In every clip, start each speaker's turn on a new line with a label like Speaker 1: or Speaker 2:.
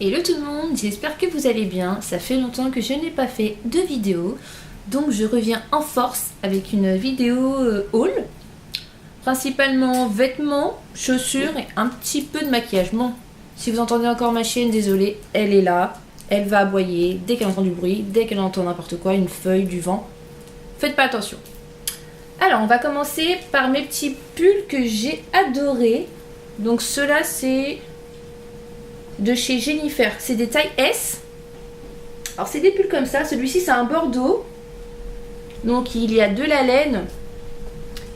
Speaker 1: Hello tout le monde, j'espère que vous allez bien. Ça fait longtemps que je n'ai pas fait de vidéo, donc je reviens en force avec une vidéo haul. Principalement vêtements, chaussures et un petit peu de maquillage. Bon, si vous entendez encore ma chienne, désolée, elle est là. Elle va aboyer dès qu'elle entend du bruit, dès qu'elle entend n'importe quoi, une feuille, du vent. Faites pas attention. Alors, on va commencer par mes petits pulls que j'ai adorés. Donc ceux-là, c'est de chez Jennifer. C'est des tailles S. Alors, c'est des pulls comme ça. Celui-ci, c'est un bordeaux. Donc, il y a de la laine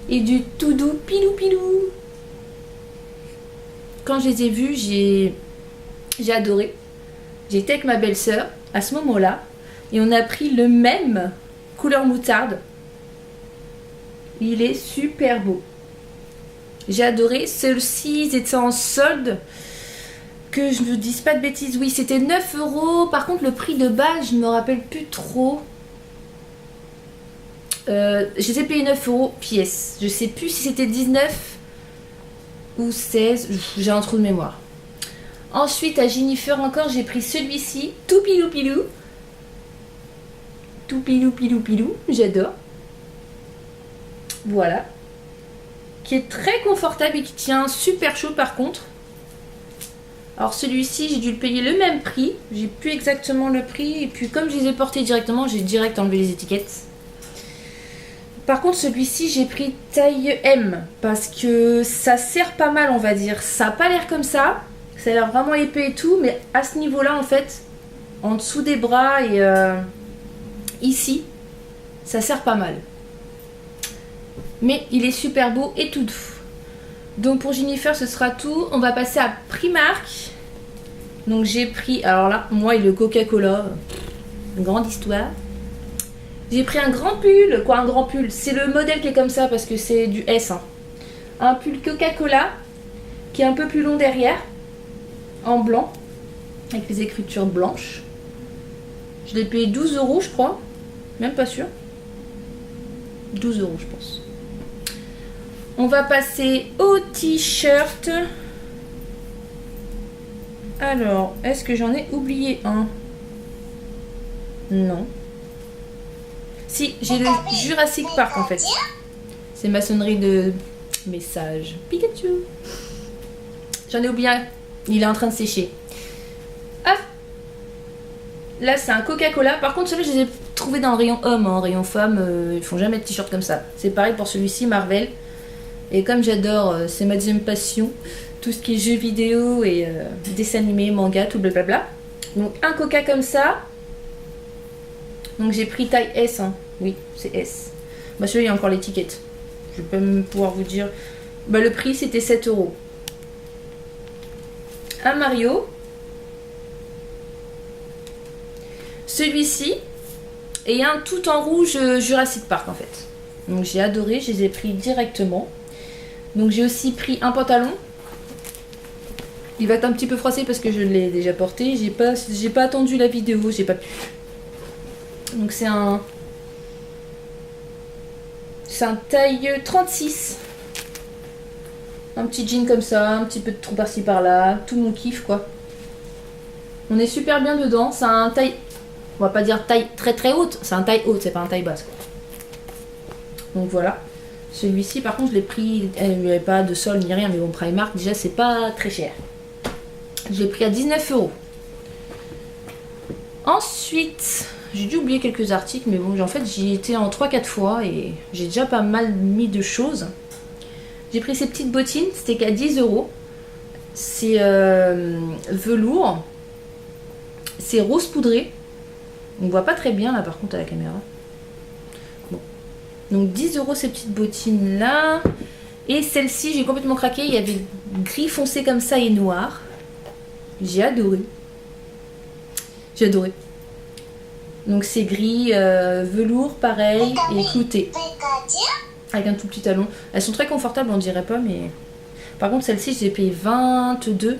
Speaker 1: et du tout doux pilou pilou. Quand je les ai vus, j'ai adoré. J'étais avec ma belle-sœur à ce moment-là et on a pris le même couleur moutarde. Il est super beau. J'ai adoré. Ceux-ci, ils étaient en solde. Que je ne vous dise pas de bêtises. Oui, c'était 9 €. Par contre, le prix de base, je ne me rappelle plus trop. Je les ai payés 9 € pièce. Je sais plus si c'était 19 ou 16. J'ai un trou de mémoire. Ensuite, à Jennifer encore, j'ai pris celui-ci. Tout pilou pilou. Tout pilou pilou pilou. J'adore. Voilà. Qui est très confortable et qui tient super chaud par contre. Alors celui-ci, j'ai dû le payer le même prix. J'ai plus exactement le prix. Et puis comme je les ai portés directement, j'ai direct enlevé les étiquettes. Par contre, celui-ci, j'ai pris taille M. Parce que ça serre pas mal, on va dire. Ça n'a pas l'air comme ça. Ça a l'air vraiment épais et tout. Mais à ce niveau-là, en fait, en dessous des bras et ici, ça serre pas mal. Mais il est super beau et tout doux. Donc pour Jennifer, ce sera tout. On va passer à Primark. Donc j'ai pris, alors là, moi et le Coca-Cola, une grande histoire. J'ai pris un grand pull. Quoi, un grand pull? C'est le modèle qui est comme ça parce que c'est du S. Hein. Un pull Coca-Cola qui est un peu plus long derrière, en blanc, avec les écritures blanches. Je l'ai payé 12 € je crois. Même pas sûr. 12 € je pense. On va passer au t-shirt. Alors, est-ce que j'en ai oublié un? Non. Si, j'ai le Jurassic Park en fait. C'est ma sonnerie de message. Pikachu. J'en ai oublié un. Il est en train de sécher. Ah. Là, c'est un Coca-Cola. Par contre, celui-là, je les ai trouvés dans le rayon homme. En rayon femme, ils font jamais de t-shirt comme ça. C'est pareil pour celui-ci, Marvel. Et comme j'adore, c'est ma deuxième passion, tout ce qui est jeux vidéo et dessins animés, manga, tout blablabla. Donc un Coca comme ça. Donc j'ai pris taille S, hein. Oui, c'est S. Bah celui-là, il y a encore l'étiquette. Je vais pas même pouvoir vous dire. Bah le prix, c'était 7 €. Un Mario. Celui-ci. Et un tout en rouge Jurassic Park en fait. Donc j'ai adoré, je les ai pris directement. Donc j'ai aussi pris un pantalon. Il va être un petit peu froissé parce que je l'ai déjà porté. J'ai pas attendu la vidéo, j'ai pas pu. Donc c'est un taille 36. Un petit jean comme ça, un petit peu de trou par-ci par-là, tout mon kiff quoi. On est super bien dedans. C'est un taille, on va pas dire taille très très haute, c'est un taille haute, c'est pas un taille basse quoi. Donc voilà. Celui-ci, par contre, je l'ai pris. Il n'y avait pas de solde ni rien, mais bon, Primark, déjà, c'est pas très cher. Je l'ai pris à 19 €. Ensuite, j'ai dû oublier quelques articles, mais bon, en fait, j'y étais en 3-4 fois et j'ai déjà pas mal mis de choses. J'ai pris ces petites bottines, c'était qu'à 10 €. C'est velours. C'est rose poudré. On voit pas très bien là, par contre, à la caméra. Donc 10 € ces petites bottines là. Et celle-ci, j'ai complètement craqué. Il y avait gris foncé comme ça et noir. J'ai adoré. J'ai adoré. Donc c'est gris, velours pareil et clouté. Avec un tout petit talon. Elles sont très confortables, on dirait pas, mais... Par contre, celle-ci, je l'ai payé 22.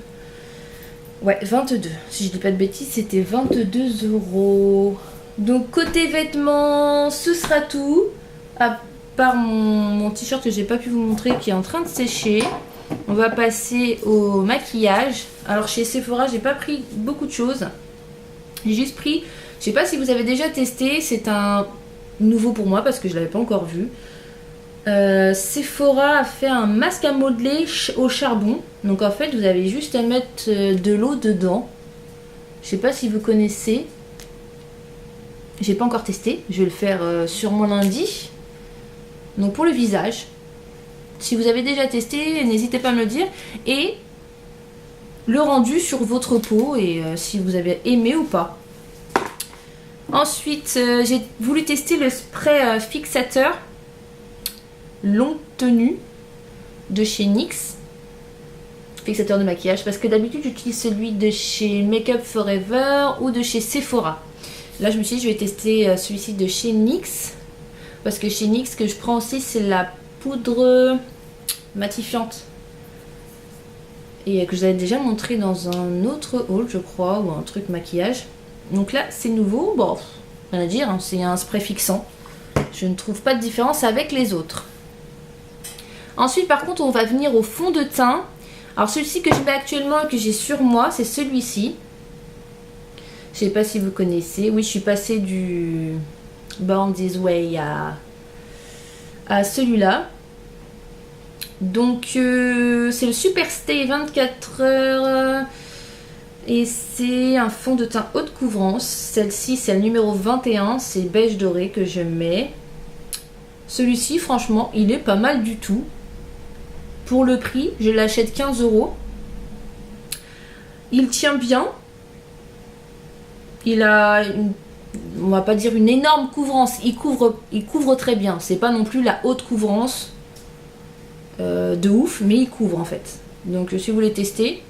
Speaker 1: Ouais, 22. Si je dis pas de bêtises, c'était 22 €. Donc côté vêtements, ce sera tout. À part mon t-shirt que j'ai pas pu vous montrer qui est en train de sécher. on va passer au maquillage. Alors chez Sephora, j'ai pas pris beaucoup de choses. J'ai juste pris, je sais pas si vous avez déjà testé, c'est un nouveau pour moi parce que je l'avais pas encore vu. Sephora a fait un masque à modeler au charbon. Donc en fait, vous avez juste à mettre de l'eau dedans. Je sais pas si vous connaissez. J'ai pas encore testé. Je vais le faire sûrement lundi. Donc pour le visage. Si vous avez déjà testé, n'hésitez pas à me le dire. Et le rendu sur votre peau et si vous avez aimé ou pas. Ensuite, j'ai voulu tester le spray fixateur longue tenue de chez NYX. Fixateur de maquillage. Parce que d'habitude, j'utilise celui de chez Make Up Forever ou de chez Sephora. Là, je me suis dit, je vais tester celui-ci de chez NYX. Parce que chez NYX, ce que je prends aussi, c'est la poudre matifiante. Et que je vous avais déjà montré dans un autre haul, je crois, ou un truc maquillage. Donc là, c'est nouveau. Bon, rien à dire, hein, c'est un spray fixant. Je ne trouve pas de différence avec les autres. Ensuite, par contre, on va venir au fond de teint. Alors, celui-ci que je mets actuellement et que j'ai sur moi, c'est celui-ci. Je sais pas si vous connaissez. Oui, je suis passée du Born This Way à celui-là. Donc, c'est le Super Stay 24 heures. Et c'est un fond de teint haute couvrance. Celle-ci, c'est le numéro 21. C'est beige doré que je mets. Celui-ci, franchement, il est pas mal du tout. Pour le prix, je l'achète 15 €. Il tient bien. Il a, on va pas dire une énorme couvrance. Il couvre très bien. C'est pas non plus la haute couvrance de ouf, mais il couvre en fait. Donc si vous voulez tester,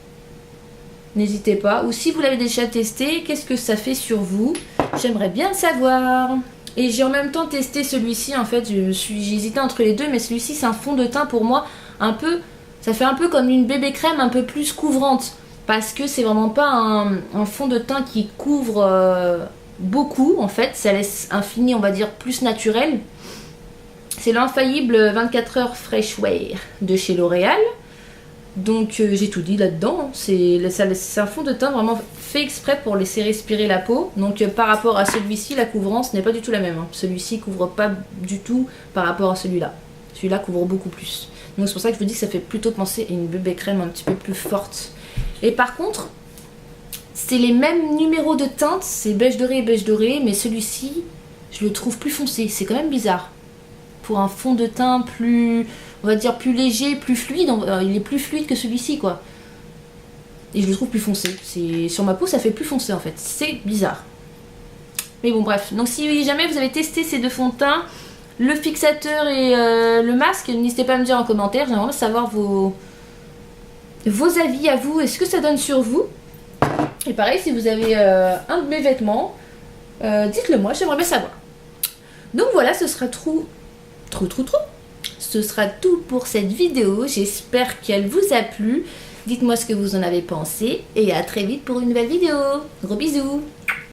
Speaker 1: n'hésitez pas. Ou si vous l'avez déjà testé, qu'est-ce que ça fait sur vous? J'aimerais bien le savoir. Et j'ai en même temps testé celui-ci. En fait, j'ai hésité entre les deux, mais celui-ci, c'est un fond de teint pour moi un peu. Ça fait un peu comme une bébé crème, un peu plus couvrante, parce que c'est vraiment pas un fond de teint qui couvre beaucoup. En fait, ça laisse un fini, on va dire, plus naturel. C'est l'infaillible 24 heures Fresh Wear de chez L'Oréal. Donc j'ai tout dit là-dedans. C'est un fond de teint vraiment fait exprès pour laisser respirer la peau. Donc par rapport à celui-ci, la couvrance n'est pas du tout la même. Hein. Celui-ci couvre pas du tout par rapport à celui-là. Celui-là couvre beaucoup plus. Donc c'est pour ça que je vous dis que ça fait plutôt penser à une bébé crème un petit peu plus forte. Et par contre, c'est les mêmes numéros de teinte. C'est beige doré et beige doré. Mais celui-ci, je le trouve plus foncé. C'est quand même bizarre. Pour un fond de teint plus, on va dire plus léger, plus fluide, il est plus fluide que celui-ci quoi. Et je le trouve plus foncé. Sur ma peau ça fait plus foncé en fait. C'est bizarre. Mais bon bref. Donc si jamais vous avez testé ces deux fonds de teint, le fixateur et le masque, n'hésitez pas à me dire en commentaire. J'aimerais savoir vos avis à vous et ce que ça donne sur vous. Et pareil si vous avez un de mes vêtements, dites-le moi, j'aimerais bien savoir. Donc voilà, ce sera ce sera tout pour cette vidéo. J'espère qu'elle vous a plu. Dites-moi ce que vous en avez pensé. Et à très vite pour une nouvelle vidéo. Gros bisous.